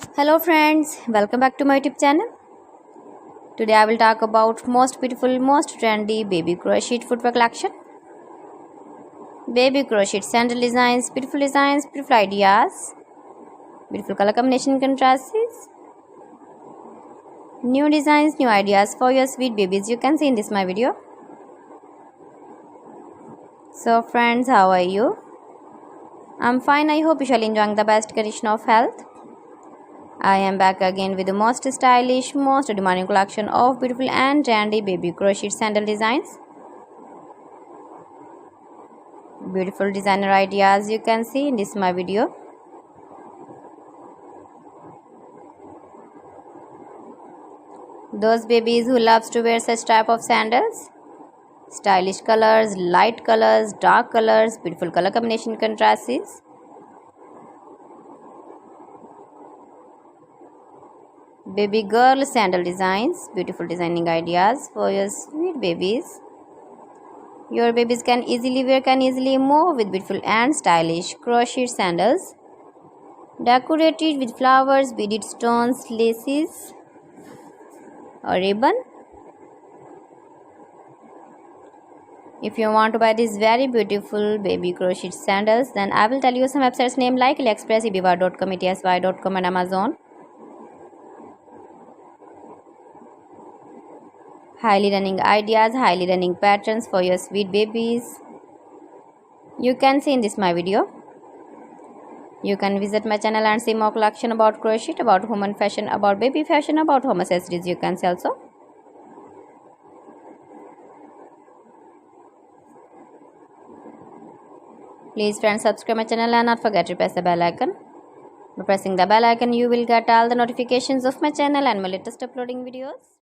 Hello friends, welcome back to my YouTube channel. Today I will talk about most beautiful, most trendy baby crochet footwear collection. Baby crochet sandal designs, beautiful ideas, beautiful color combination contrasts, new designs, new ideas for your sweet babies. You can see in this my video. So friends, how are you? I'm fine. I hope you shall enjoying the best condition of health. I am back again with the most stylish, most demanding collection of beautiful and trendy baby crochet sandal designs. Beautiful designer ideas you can see in this my video. Those babies who loves to wear such type of sandals. Stylish colors, light colors, dark colors, beautiful color combination contrasts. Baby girl sandal designs, beautiful designing ideas for your sweet babies. Your babies can easily wear, can easily move with beautiful and stylish crochet sandals, decorated with flowers, beaded stones, laces, or ribbon. If you want to buy these very beautiful baby crochet sandals, then I will tell you some websites name like AliExpress, eBay.com, ETSY.com, and Amazon. Highly running ideas, highly running patterns for your sweet babies. You can see in this my video. You can visit my channel and see more collection about crochet, about women fashion, about baby fashion, about home accessories. You can see also. Please friends, subscribe my channel and not forget to press the bell icon. By pressing the bell icon, you will get all the notifications of my channel and my latest uploading videos.